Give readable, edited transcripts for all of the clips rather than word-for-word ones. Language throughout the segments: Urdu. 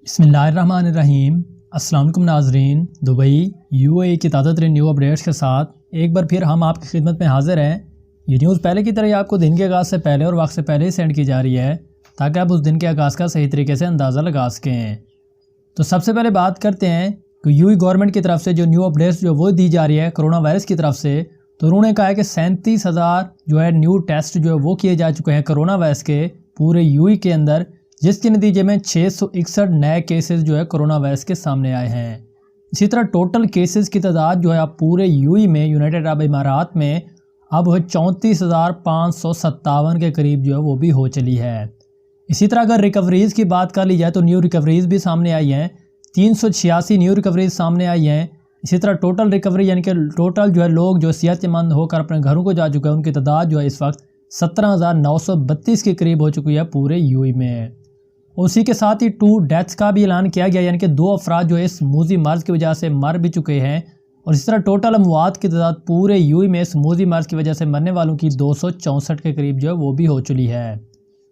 بسم اللہ الرحمن الرحیم۔ السلام علیکم ناظرین، دبئی UAE کی تازہ ترین نیو اپڈیٹس کے ساتھ ایک بار پھر ہم آپ کی خدمت میں حاضر ہیں۔ یہ نیوز پہلے کی طرح ہی آپ کو دن کے آغاز سے پہلے اور وقت سے پہلے ہی سینڈ کی جا رہی ہے تاکہ آپ اس دن کے آغاز کا صحیح طریقے سے اندازہ لگا سکیں۔ تو سب سے پہلے بات کرتے ہیں کہ UAE گورنمنٹ کی طرف سے جو نیو اپڈیٹس جو وہ دی جا رہی ہے کرونا وائرس کی طرف سے، تو انہوں نے کہا ہے کہ 37,000 جو ہے نیو ٹیسٹ جو ہے وہ کیے جا چکے ہیں کرونا وائرس کے پورے UAE کے اندر، جس کے نتیجے میں 661 نئے کیسز جو ہے کرونا وائرس کے سامنے آئے ہیں۔ اسی طرح ٹوٹل کیسز کی تعداد جو ہے اب پورے UAE میں یونائٹڈ عرب امارات میں اب 34,557 کے قریب جو ہے وہ بھی ہو چلی ہے۔ اسی طرح اگر ریکوریز کی بات کر لی جائے تو نیو ریکوریز بھی سامنے آئی ہیں، 386 نیو ریکوریز سامنے آئی ہیں۔ اسی طرح ٹوٹل ریکوری یعنی کہ ٹوٹل جو ہے لوگ جو صحت مند ہو کر اپنے گھروں کو جا چکے ہیں، ان کی تعداد جو ہے اس وقت 17,932 کے قریب ہو چکی ہے پورے UAE میں۔ اسی کے ساتھ ہی 2 ڈیتھس کا بھی اعلان کیا گیا، یعنی کہ 2 افراد جو اس موذی مرض کی وجہ سے مر بھی چکے ہیں، اور اس طرح ٹوٹل اموات کی تعداد پورے UAE میں اس موذی مرض کی وجہ سے مرنے والوں کی 264 کے قریب جو ہے وہ بھی ہو چلی ہے۔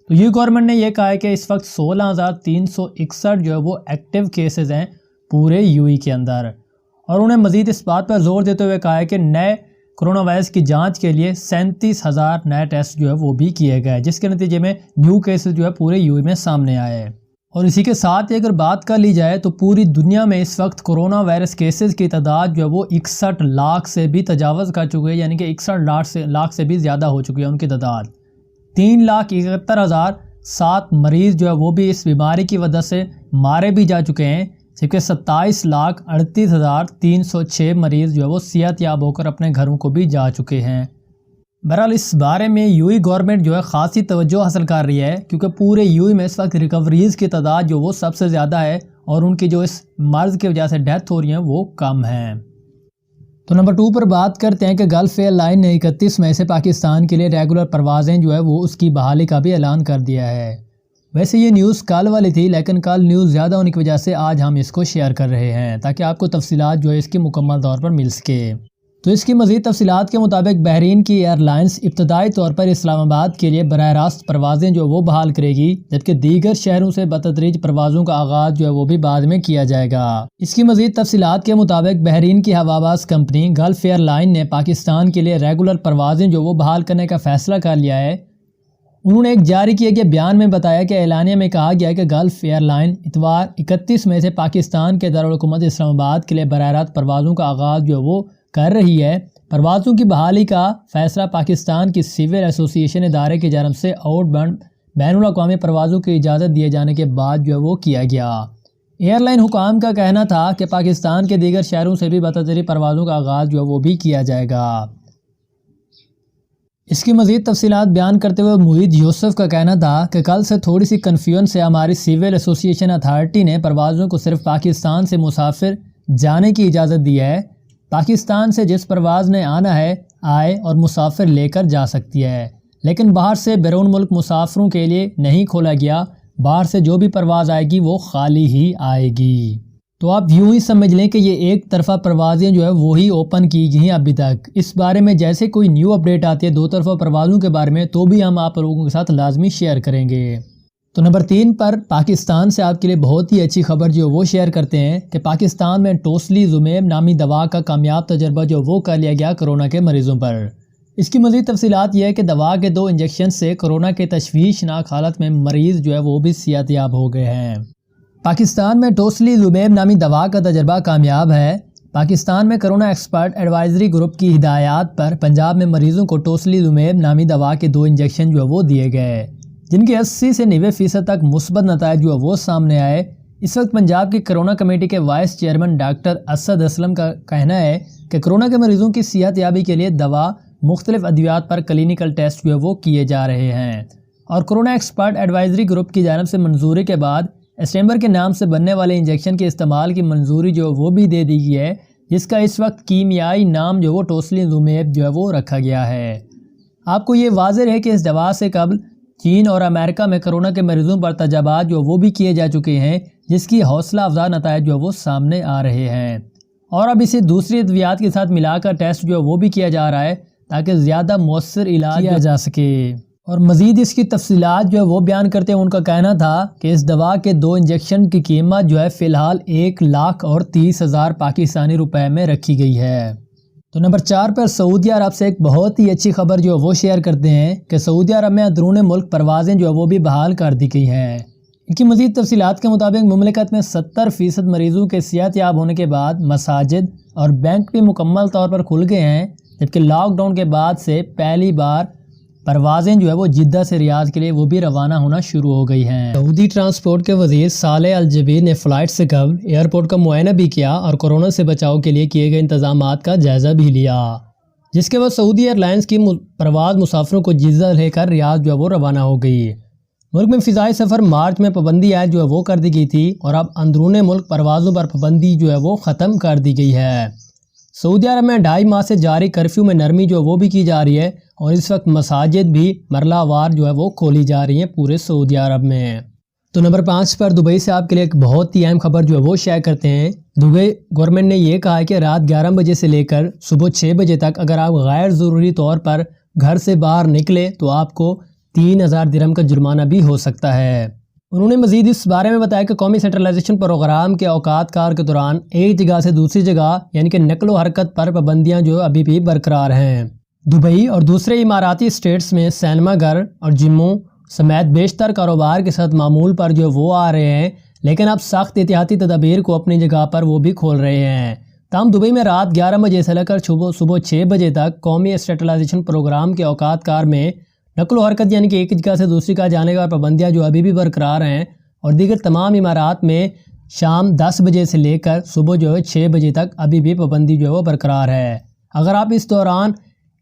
تو UAE گورنمنٹ نے یہ کہا ہے کہ اس وقت 16,361 جو ہے وہ ایکٹیو کیسز ہیں پورے UAE کے اندر، اور انہوں نے مزید اس بات پر زور دیتے ہوئے کہا ہے کہ نئے کرونا وائرس کی جانچ کے لیے 37,000 نئے ٹیسٹ جو ہے وہ بھی کیے گئے، جس کے نتیجے میں نیو کیسز جو ہے پورے UAE میں سامنے آئے۔ اور اسی کے ساتھ اگر بات کر لی جائے تو پوری دنیا میں اس وقت کرونا وائرس کیسز کی تعداد جو ہے وہ 61 لاکھ سے بھی تجاوز کر چکی ہے، یعنی کہ 61 لاکھ سے بھی زیادہ ہو چکی ہے ان کی تعداد۔ 3,71,007 مریض جو ہے وہ بھی اس بیماری کی وجہ سے مارے بھی جا چکے ہیں، جبکہ 27,38,306 مریض جو ہے وہ صحت یاب ہو کر اپنے گھروں کو بھی جا چکے ہیں۔ بہرحال اس بارے میں UAE گورنمنٹ جو ہے خاصی توجہ حاصل کر رہی ہے، کیونکہ پورے UAE میں اس وقت ریکوریز کی تعداد جو وہ سب سے زیادہ ہے، اور ان کی جو اس مرض کی وجہ سے ڈیتھ ہو رہی ہیں وہ کم ہیں۔ تو نمبر 2 پر بات کرتے ہیں کہ گلف ایئر لائن نے 31 مئی سے پاکستان کے لیے ریگولر پروازیں جو ہے وہ اس کی بحالی کا بھی اعلان کر دیا ہے۔ ویسے یہ نیوز کل والی تھی، لیکن کل نیوز زیادہ ہونے کی وجہ سے آج ہم اس کو شیئر کر رہے ہیں تاکہ آپ کو تفصیلات جو ہے اس کی مکمل طور پر مل سکے۔ تو اس کی مزید تفصیلات کے مطابق بحرین کی ایئر لائنز ابتدائی طور پر اسلام آباد کے لیے براہ راست پروازیں جو وہ بحال کرے گی، جبکہ دیگر شہروں سے بتدریج پروازوں کا آغاز جو ہے وہ بھی بعد میں کیا جائے گا۔ اس کی مزید تفصیلات کے مطابق بحرین کی ہواباز کمپنی گلف ایئر لائن نے پاکستان کے لیے ریگولر پروازیں جو وہ بحال کرنے کا فیصلہ کر لیا ہے۔ انہوں نے ایک جاری کیے گئے بیان میں بتایا کہ اعلامیہ میں کہا گیا ہے کہ گلف ایئر لائن اتوار 31 مئی سے پاکستان کے دارالحکومت اسلام آباد کے لیے براہ راست پروازوں کا آغاز جو وہ کر رہی ہے۔ پروازوں کی بحالی کا فیصلہ پاکستان کی سول ایسوسی ایشن ادارے کی جانب سے آؤٹ باؤنڈ بین الاقوامی پروازوں کی اجازت دیے جانے کے بعد جو وہ کیا گیا۔ ایئر لائن حکام کا کہنا تھا کہ پاکستان کے دیگر شہروں سے بھی بتدریج پروازوں کا آغاز جو وہ بھی کیا جائے گا۔ اس کی مزید تفصیلات بیان کرتے ہوئے محید یوسف کا کہنا تھا کہ کل سے تھوڑی سی کنفیوژن سے ہماری سول ایسوسی ایشن اتھارٹی نے پروازوں کو صرف پاکستان سے مسافر جانے کی اجازت دی ہے۔ پاکستان سے جس پرواز نے آنا ہے آئے اور مسافر لے کر جا سکتی ہے، لیکن باہر سے بیرون ملک مسافروں کے لیے نہیں کھولا گیا۔ باہر سے جو بھی پرواز آئے گی وہ خالی ہی آئے گی۔ تو آپ یوں ہی سمجھ لیں کہ یہ ایک طرفہ پروازیں جو ہے وہی اوپن کی گئی ہیں ابھی تک۔ اس بارے میں جیسے کوئی نیو اپڈیٹ آتی ہے 2 طرفہ پروازوں کے بارے میں تو بھی ہم آپ لوگوں کے ساتھ لازمی شیئر کریں گے۔ تو نمبر 3 پر پاکستان سے آپ کے لیے بہت ہی اچھی خبر جو وہ شیئر کرتے ہیں کہ پاکستان میں ٹوسلیزومیب نامی دوا کا کامیاب تجربہ جو وہ کر لیا گیا کرونا کے مریضوں پر۔ اس کی مزید تفصیلات یہ ہے کہ دوا کے 2 انجیکشن سے کرونا کے تشویشناک حالت میں مریض جو ہے وہ بھی صحت یاب ہو گئے ہیں۔ پاکستان میں ٹوسلیزومیب نامی دوا کا تجربہ کامیاب ہے۔ پاکستان میں کرونا ایکسپرٹ ایڈوائزری گروپ کی ہدایات پر پنجاب میں مریضوں کو ٹوسلیزومیب نامی دوا کے 2 انجیکشن جو وہ دیے گئے، جن کے 80 سے 90% تک مثبت نتائج جو وہ سامنے آئے۔ اس وقت پنجاب کی کرونا کمیٹی کے vice chairman doctor Asad Aslam کا کہنا ہے کہ کرونا کے مریضوں کی صحت یابی کے لیے دوا مختلف ادویات پر کلینیکل ٹیسٹ جو وہ کیے جا رہے ہیں، اور کرونا ایکسپرٹ ایڈوائزری گروپ کی جانب سے منظوری کے بعد اسٹیمبر کے نام سے بننے والے انجیکشن کے استعمال کی منظوری جو وہ بھی دے دی گئی ہے، جس کا اس وقت کیمیائی نام جو وہ ٹوسلیزومیب جو ہے وہ رکھا گیا ہے۔ آپ کو یہ واضح ہے کہ اس دوا سے قبل چین اور امریکہ میں کرونا کے مریضوں پر تجربات جو وہ بھی کیے جا چکے ہیں، جس کی حوصلہ افزا نتائج جو وہ سامنے آ رہے ہیں، اور اب اسے دوسری ادویات کے ساتھ ملا کر ٹیسٹ جو وہ بھی کیا جا رہا ہے تاکہ زیادہ مؤثر علاج کیا جا سکے۔ اور مزید اس کی تفصیلات جو ہے وہ بیان کرتے ہیں ان کا کہنا تھا کہ اس دوا کے 2 انجیکشن کی قیمت جو ہے فی الحال 1,30,000 پاکستانی روپے میں رکھی گئی ہے۔ تو نمبر 4 پر سعودی عرب سے ایک بہت ہی اچھی خبر جو ہے وہ شیئر کرتے ہیں کہ سعودی عرب میں اندرون ملک پروازیں جو ہے وہ بھی بحال کر دی گئی ہیں۔ ان کی مزید تفصیلات کے مطابق مملکت میں 70% مریضوں کے صحت یاب ہونے کے بعد مساجد اور بینک بھی مکمل طور پر کھل گئے ہیں، جبکہ لاک ڈاؤن کے بعد سے پہلی بار پروازیں جو ہے وہ جدہ سے ریاض کے لیے وہ بھی روانہ ہونا شروع ہو گئی ہیں۔ سعودی ٹرانسپورٹ کے وزیر صالح الجبیر نے فلائٹ سے قبل ایئرپورٹ کا معائنہ بھی کیا اور کورونا سے بچاؤ کے لیے کیے گئے انتظامات کا جائزہ بھی لیا، جس کے بعد سعودی ایئر لائنز کی پرواز مسافروں کو جدہ لے کر ریاض جو ہے وہ روانہ ہو گئی۔ ملک میں فضائی سفر مارچ میں پابندی عائد جو ہے وہ کر دی گئی تھی اور اب اندرون ملک پروازوں پر پابندی جو ہے وہ ختم کر دی گئی ہے۔ سعودی عرب میں 2.5 ماہ سے جاری کرفیو میں نرمی جو ہے وہ بھی کی جا رہی ہے اور اس وقت مساجد بھی مرلہ وار جو ہے وہ کھولی جا رہی ہیں پورے سعودی عرب میں۔ تو نمبر 5 پر دبئی سے آپ کے لیے ایک بہت ہی اہم خبر جو ہے وہ شیئر کرتے ہیں۔ دبئی گورنمنٹ نے یہ کہا ہے کہ رات 11 بجے سے لے کر صبح 6 بجے تک اگر آپ غیر ضروری طور پر گھر سے باہر نکلے تو آپ کو 3,000 درہم کا جرمانہ بھی ہو سکتا ہے۔ انہوں نے مزید اس بارے میں بتایا کہ قومی سینٹرلائزیشن پروگرام کے اوقات کار کے دوران ایک جگہ سے دوسری جگہ یعنی کہ نقل و حرکت پر پابندیاں جو ابھی بھی برقرار ہیں۔ دبئی اور دوسرے اماراتی اسٹیٹس میں سینما گھر اور جموں سمیت بیشتر کاروبار کے ساتھ معمول پر جو وہ آ رہے ہیں، لیکن اب سخت احتیاطی تدابیر کو اپنی جگہ پر وہ بھی کھول رہے ہیں۔ تاہم دبئی میں رات 11 بجے سے لے کر صبح 6 بجے تک قومی سینٹرلائزیشن پروگرام کے اوقات کار میں نقل و حرکت یعنی کہ ایک جگہ سے دوسری جگہ جانے کا پابندیاں جو ابھی بھی برقرار ہیں، اور دیگر تمام امارات میں شام 10 بجے سے لے کر صبح جو ہے 6 بجے تک ابھی بھی پابندی جو ہے وہ برقرار ہے۔ اگر آپ اس دوران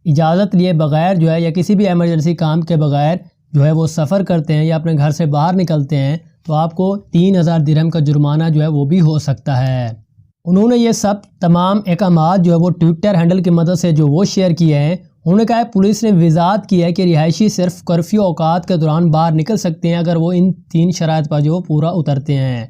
اجازت لیے بغیر جو ہے یا کسی بھی ایمرجنسی کام کے بغیر جو ہے وہ سفر کرتے ہیں یا اپنے گھر سے باہر نکلتے ہیں تو آپ کو 3,000 درہم کا جرمانہ جو ہے وہ بھی ہو سکتا ہے۔ انہوں نے یہ سب تمام احکامات جو ہے وہ ٹویٹر ہینڈل کی مدد سے جو وہ شیئر کیے ہیں۔ انہوں نے کہا ہے پولیس نے وضاحت کی ہے کہ رہائشی صرف کرفیو اوقات کے دوران باہر نکل سکتے ہیں اگر وہ ان 3 شرائط پر جو وہ پورا اترتے ہیں۔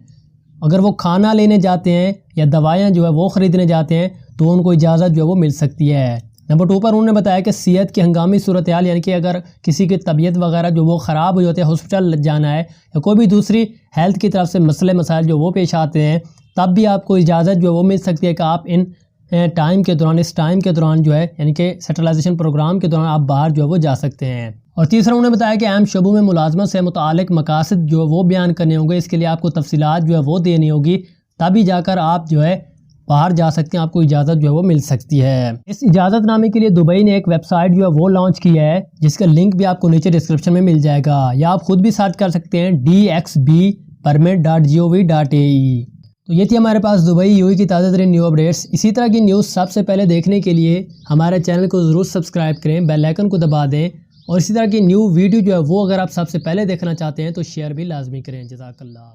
اگر وہ کھانا لینے جاتے ہیں یا دوائیاں جو ہے وہ خریدنے جاتے ہیں تو ان کو اجازت جو ہے وہ مل سکتی ہے۔ نمبر 2 پر انہوں نے بتایا کہ صحت کی ہنگامی صورتحال یعنی کہ اگر کسی کی طبیعت وغیرہ جو وہ خراب ہو جاتے ہیں، ہاسپٹل جانا ہے یا کوئی بھی دوسری ہیلتھ کی طرف سے مسائل جو وہ پیش آتے ہیں، تب بھی آپ کو اجازت جو ہے وہ مل سکتی ہے کہ آپ اس ٹائم کے دوران جو ہے یعنی کہ سینٹرلائزیشن پروگرام کے دوران آپ باہر جو ہے وہ جا سکتے ہیں۔ اور تیسرا انہوں نے بتایا کہ اہم شعبوں میں ملازمت سے متعلق مقاصد جو وہ بیان کرنے ہوں گے، اس کے لیے آپ کو تفصیلات جو ہے وہ دینی ہوگی، تبھی جا کر آپ جو ہے باہر جا سکتے ہیں، آپ کو اجازت جو ہے وہ مل سکتی ہے۔ اس اجازت نامے کے لیے دبئی نے ایک ویب سائٹ جو ہے وہ لانچ کی ہے، جس کا لنک بھی آپ کو نیچے ڈسکرپشن میں مل جائے گا، یا آپ خود بھی سرچ کر سکتے ہیں dxbpermit.gov.ae۔ تو یہ تھی ہمارے پاس دبئی یو اے کی تازہ ترین نیو اپڈیٹس۔ اسی طرح کی نیوز سب سے پہلے دیکھنے کے لیے ہمارے چینل کو ضرور سبسکرائب کریں، بیل آئیکن کو دبا دیں، اور اسی طرح کی نیو ویڈیو جو ہے وہ اگر آپ سب سے پہلے دیکھنا چاہتے ہیں تو شیئر بھی لازمی کریں۔ جزاک اللہ۔